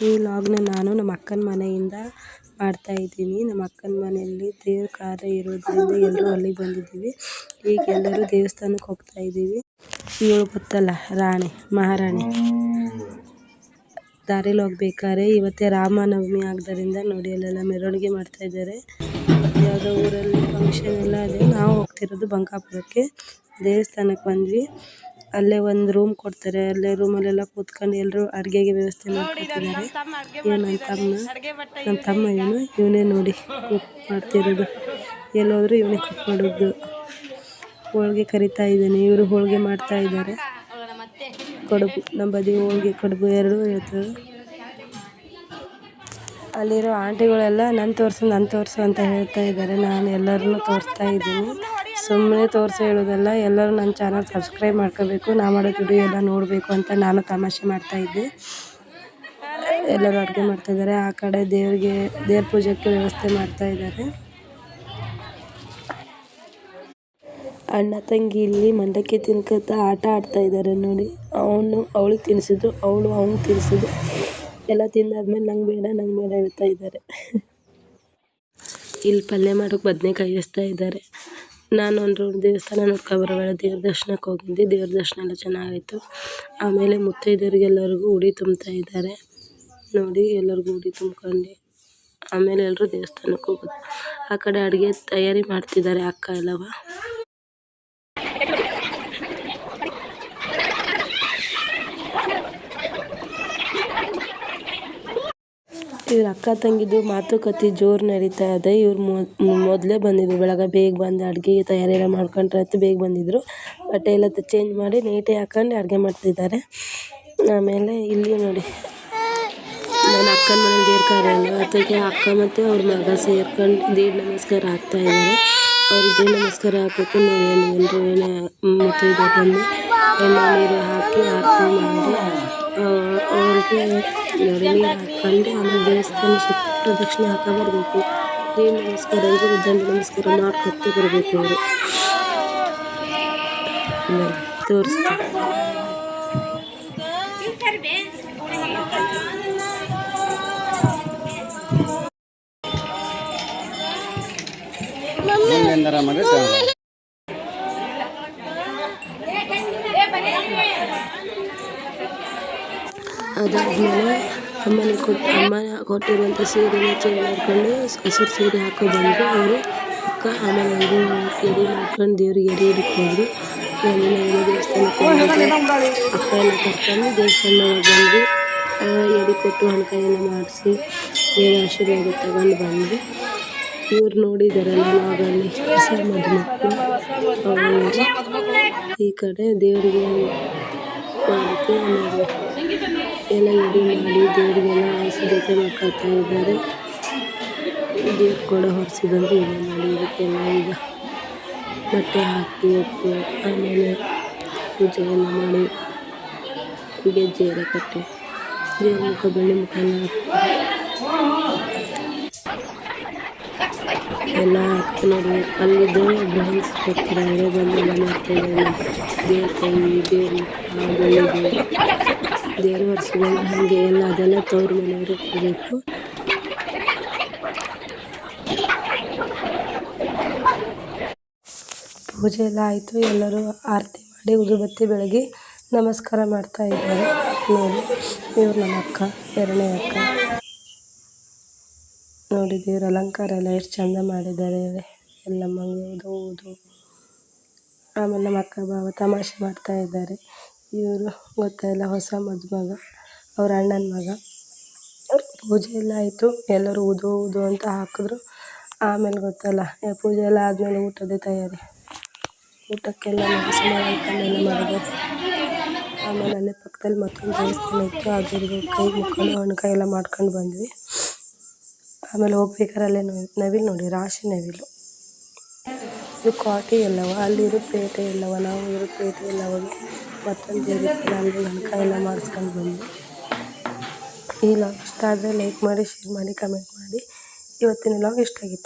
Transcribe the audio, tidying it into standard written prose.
ಈ ವ್ಲಾಗ್ನ ನಾನು ನಮ್ಮ ಅಕ್ಕನ ಮನೆಯಿಂದ ಮಾಡ್ತಾ ಇದ್ದೀನಿ. ನಮ್ಮ ಅಕ್ಕನ ಮನೆಯಲ್ಲಿ ದೇವ್ರ ಕಾರ್ಯ ಇರೋದ್ರಿಂದ ಎಲ್ಲರೂ ಅಲ್ಲಿಗೆ ಬಂದಿದ್ದೀವಿ. ಈಗ ಎಲ್ಲರೂ ದೇವಸ್ಥಾನಕ್ಕೆ ಹೋಗ್ತಾ ಇದ್ದೀವಿ. ಇವಳು ಗೊತ್ತಲ್ಲ, ರಾಣಿ, ಮಹಾರಾಣಿ. ದಾರಿಲಿ ಹೋಗ್ಬೇಕಾದ್ರೆ ಇವತ್ತೇ ರಾಮನವಮಿ ಆದ್ದರಿಂದ ನೋಡಿ ಅಲ್ಲೆಲ್ಲ ಮೆರವಣಿಗೆ ಮಾಡ್ತಾ ಇದ್ದಾರೆ. ಯಾವುದೋ ಊರಲ್ಲಿ ಫಂಕ್ಷನ್ ಎಲ್ಲ ಇದೆ. ನಾವು ಹೋಗ್ತಿರೋದು ಬಂಕಾಪುರಕ್ಕೆ. ದೇವಸ್ಥಾನಕ್ಕೆ ಬಂದ್ವಿ. ಅಲ್ಲೇ ಒಂದು ರೂಮ್ ಕೊಡ್ತಾರೆ. ಅಲ್ಲೇ ರೂಮಲ್ಲೆಲ್ಲ ಕೂತ್ಕೊಂಡು ಎಲ್ಲರೂ ಅಡುಗೆಗೆ ವ್ಯವಸ್ಥೆ ಮಾಡ್ಕೊತಿದ್ದಾರೆ. ನಮ್ಮ ತಮ್ಮ ಇವನೇ ನೋಡಿ ಕುಕ್ ಮಾಡ್ತಿರೋದು. ಎಲ್ಲೋದ್ರು ಇವನೇ ಕುಕ್ ಮಾಡೋದು. ಹೋಳಿಗೆ ಕರಿತಾ ಇದ್ದಾನೆ. ಇವರು ಹೋಳಿಗೆ ಮಾಡ್ತಾ ಇದ್ದಾರೆ. ಕಡುಬು, ನಮ್ಮ ಬದಿ ಹೋಳಿಗೆ ಕಡುಬು ಎರಡೂ ಇರ್ತದೆ. ಅಲ್ಲಿರೋ ಆಂಟಿಗಳೆಲ್ಲ ನನ್ನ ತೋರಿಸು ಅಂತ ಹೇಳ್ತಾ ಇದ್ದಾರೆ. ನಾನು ಎಲ್ಲರನ್ನೂ ತೋರಿಸ್ತಾ ಇದ್ದೀನಿ. ಸುಮ್ಮನೆ ತೋರಿಸಿ ಹೇಳೋದಲ್ಲ, ಎಲ್ಲರೂ ನನ್ನ ಚಾನಲ್ ಸಬ್ಸ್ಕ್ರೈಬ್ ಮಾಡ್ಕೋಬೇಕು. ನಾ ಮಾಡೋ ವಿಡಿಯೋ ಎಲ್ಲ ನೋಡಬೇಕು ಅಂತ ನಾನು ತಮಾಷೆ ಮಾಡ್ತಾಯಿದ್ದೆ. ಎಲ್ಲರೂ ಅಡುಗೆ ಮಾಡ್ತಾಯಿದ್ದಾರೆ. ಆ ಕಡೆ ದೇವ್ರ ಪೂಜೆಗೆ ವ್ಯವಸ್ಥೆ ಮಾಡ್ತಾ ಇದ್ದಾರೆ. ಅಣ್ಣ ತಂಗಿ ಇಲ್ಲಿ ಮಂಡಕ್ಕಿ ತಿನ್ಕೊತ ಆಟ ಆಡ್ತಾ ಇದ್ದಾರೆ ನೋಡಿ. ಅವಳಿಗೆ ತಿನ್ನಿಸಿದ್ರು, ಅವಳು ಅವ್ನಿಗೆ ತಿನ್ನಿಸಿದ್ರು. ಎಲ್ಲ ತಿಂದಾದ್ಮೇಲೆ ನಂಗೆ ಬೇಡ ಹೇಳ್ತಾ ಇದ್ದಾರೆ. ಇಲ್ಲಿ ಪಲ್ಯ ಮಾಡೋಕೆ ಬದನೆಕಾಯಿ ಎಸ್ತಾ ಇದ್ದಾರೆ. ನಾನು ಒಂದು ರೌಂಡ್ ದೇವಸ್ಥಾನ ನೋಡ್ಕೊಬರೋಣ ದೇವ್ರ ದರ್ಶನಕ್ಕೆ ಹೋಗಿದ್ದೆ. ದೇವ್ರ ದರ್ಶನ ಎಲ್ಲ ಚೆನ್ನಾಗಾಯಿತು. ಆಮೇಲೆ ಮುತ್ತೈದೆಯರಿಗೆಲ್ಲರಿಗೂ ಉಡಿ ತುಂಬ್ತಾ ಇದ್ದಾರೆ ನೋಡಿ. ಎಲ್ಲರಿಗೂ ಉಡಿ ತುಂಬ್ಕೊಂಡು ಆಮೇಲೆ ಎಲ್ಲರೂ ದೇವಸ್ಥಾನಕ್ಕೆ ಹೋಗೋದು. ಆ ಕಡೆ ಅಡುಗೆ ತಯಾರಿ ಮಾಡ್ತಿದ್ದಾರೆ ಅಕ್ಕ ಎಲ್ಲವ. ಇವ್ರ ಅಕ್ಕ ತಂಗಿದು ಮಾತುಕತೆ ಜೋರು ನಡೀತಾ ಇದೆ. ಇವ್ರು ಮೊದಲೇ ಬಂದಿದ್ರು. ಬೆಳಗ್ಗೆ ಬೇಗ ಬಂದು ಅಡುಗೆ ತಯಾರಿ ಎಲ್ಲ ಮಾಡ್ಕೊಂಡ್ರೆ ಅಂತ ಬೇಗ ಬಂದಿದ್ದರು. ಬಟ್ಟೆ ಎಲ್ಲ ಚೇಂಜ್ ಮಾಡಿ ನೀಟಾಗಿ ಹಾಕೊಂಡು ಅಡುಗೆ ಮಾಡ್ತಿದ್ದಾರೆ. ಆಮೇಲೆ ಇಲ್ಲಿ ನೋಡಿ, ನನ್ನ ಅಕ್ಕನ ಮನೇಲಿ ದೇವ್ರ ಕಾರ್ಯ ಅಲ್ವ, ಅದಕ್ಕೆ ಅಕ್ಕ ಮತ್ತು ಅವ್ರ ಮಗ ಸೇರ್ಕೊಂಡು ದೀಡ್ ನಮಸ್ಕಾರ ಹಾಕ್ತಾ ಇದ್ದಾರೆ. ಅವ್ರಿಗೆ ದೀಡ್ ನಮಸ್ಕಾರ ಹಾಕಬೇಕು ನೋಡಿ. ಎಲ್ಲರೂ ಮುತ್ತೈದೆ ಬಂದು ಎಣ್ಣೆ ನೀರು ಹಾಕಿ ಆರತಿ ಮಾಡಿ ಅವ್ರಿಗೆ ನೀರು ಹಾಕ್ಕೊಂಡು ಆಮೇಲೆ ದೇವಸ್ಥಾನ ಸುತ್ತ ಪ್ರದಕ್ಷಿಣೆ ಹಾಕ ಬರಬೇಕು. ದೀಡ್ ನಮಸ್ಕಾರ ಅಂದರೆ ದಂಡ ನಮಸ್ಕಾರ ಮಾಡ್ಕೊತ ಬರಬೇಕು. ಅವರು ತೋರಿಸ್ತಾರೆ. ಅದಾದಮೇಲೆ ಅಮ್ಮ ಕೊಟ್ಟಿರುವಂಥ ಸೀರೆನ ಚೇಂಜ್ ಮಾಡ್ಕೊಂಡು ಹಸಿರು ಸೀರೆ ಹಾಕೋ ಬಂದರು ಅವರು ಅಕ್ಕ. ಆಮೇಲೆ ಅವರು ಎಡೆ ಮಾಡ್ಕೊಂಡು ದೇವ್ರಿಗೆ ಎಡೆ ಹಿಡಕ್ಕೆ ಹೋದರು. ದೇವಸ್ಥಾನಕ್ಕೆ ಅಕ್ಕ ಎಲ್ಲ ಕರ್ಕೊಂಡು ದೇವಸ್ಥಾನದೊಳಗೆ ಬಂದು ಎಡೆ ಕೊಟ್ಟು ಹಣಕಾಯೆಲ್ಲ ಮಾಡಿಸಿ ಏನು ಆಶೀರ್ವಾದ ತಗೊಂಡು ಬಂದು ಇವ್ರು ನೋಡಿದಾರಲ್ಲ ನಾವಲ್ಲಿ ಹೊಸ ಮದುಮಕ್ಕಳು ಈ ಕಡೆ ದೇವರಿಗೆ ಮಾಡೋಕ್ಕೆ ಎಲ್ಲ ಎಡೆ ಮಾಡಿ ದೇವರಿಗೆಲ್ಲ ಸಿದ್ಧತೆ ಮಾಡ್ಕೊಳ್ತಾ ಇದ್ದಾರೆ. ದೇವ್ರ ಕೂಡ ಹೊರಿಸಿದಂತೆ ಇದೆ ನೋಡಿ. ಇದಕ್ಕೆಲ್ಲ ಈಗ ಬಟ್ಟೆ ಹಾಕಿ ಎತ್ತು ಆಮೇಲೆ ಪೂಜೆ ಎಲ್ಲ ಮಾಡಿ ಗೆಜ್ಜೆ ಎಲ್ಲ ಕಟ್ಟಿ ದೇವ್ರ ಮುಖ ಬೆಳ್ಳಿ ಮುಖ ಎಲ್ಲ ಹಾಕಿ ನೋಡಿ. ಅಲ್ಲಿದ್ದು ಬ್ಲೌಸ್ ಕೊಡ್ತಾರೆ ಬಂದೆಲ್ಲ ಮಾಡ್ತಾಯಿದ್ದಾರೆ. ದೇವ್ರ ಕೈ, ದೇವ್ರ ಮುಖ, ಬೆಳ್ಳಿದು ದೇವ್ರ ವರ್ಷಗಳು ಹಾಗೆ ಎಲ್ಲ ಅದೆಲ್ಲ ತವ್ರ ಮನೆಯವ್ರಿಗೆ ಕೊಡಬೇಕು. ಪೂಜೆ ಎಲ್ಲ ಆಯಿತು. ಎಲ್ಲರೂ ಆರತಿ ಮಾಡಿ ಉದುಬತ್ತಿ ಬೆಳಗ್ಗೆ ನಮಸ್ಕಾರ ಮಾಡ್ತಾ ಇದ್ದಾರೆ ನೋಡಿ. ಇವ್ರು ನಮ್ಮ ಅಕ್ಕ, ಎರಡನೇ ಅಕ್ಕ ನೋಡಿ. ದೇವ್ರ ಅಲಂಕಾರ ಎಲ್ಲ ಎಷ್ಟು ಚಂದ ಮಾಡಿದ್ದಾರೆ. ಎಲ್ಲ ಮಂಗೆ ಆಮೇಲೆ ನಮ್ಮ ಅಕ್ಕ ಬಾವ ತಮಾಷೆ ಮಾಡ್ತಾ ಇದ್ದಾರೆ. ಇವರು ಗೊತ್ತಾಯಿಲ್ಲ ಹೊಸ ಮದುಮಗ, ಅವ್ರ ಅಣ್ಣನ ಮಗ. ಪೂಜೆ ಎಲ್ಲ ಆಯಿತು. ಎಲ್ಲರೂ ಊದು ಅಂತ ಹಾಕಿದ್ರು. ಆಮೇಲೆ ಗೊತ್ತಲ್ಲ, ಪೂಜೆ ಎಲ್ಲ ಆದಮೇಲೆ ಊಟದ ತಯಾರಿ. ಊಟಕ್ಕೆಲ್ಲ ಸುಮಾರು ಮಾಡಿದ್ದಾರೆ. ಆಮೇಲೆ ಅಲ್ಲೇ ಪಕ್ಕದಲ್ಲಿ ಮತ್ತೊಂದು ದೇವಸ್ಥಾನ ಇತ್ತು. ಅದ್ರದ್ದು ಕೈ ಮುಖಂಡು ಹಣ್ಣುಕಾಯಿ ಎಲ್ಲ ಮಾಡ್ಕೊಂಡು ಬಂದ್ವಿ. ಆಮೇಲೆ ಹೋಗ್ಬೇಕಾದ್ರೆ ಅಲ್ಲೇ ನವಿಲು ನೋಡಿ, ರಾಶಿ ನವಿಲು. ಇದು ಕಾಟಿ ಎಲ್ಲವ, ಅಲ್ಲಿರೋ ಪೇಟೆ ಎಲ್ಲವ, ನಾವು ಇರೋ ಪೇಟೆ ಎಲ್ಲವಾಗ ಮತ್ತೊಂದು ದೇವಸ್ಥಾನ ಅಲ್ಲಿ ಹಣ್ಣುಕಾಯಿ ಎಲ್ಲ ಮಾಡಿಸ್ಕೊಂಡು ಬಂದ್ವಿ. ಈ ವ್ಲಾಗ್ ಇಷ್ಟ ಆದರೆ ಲೈಕ್ ಮಾಡಿ, ಶೇರ್ ಮಾಡಿ, ಕಮೆಂಟ್ ಮಾಡಿ. ಇವತ್ತಿನ ವ್ಲಾಗ್ ಇಷ್ಟ ಆಗಿತ್ತು.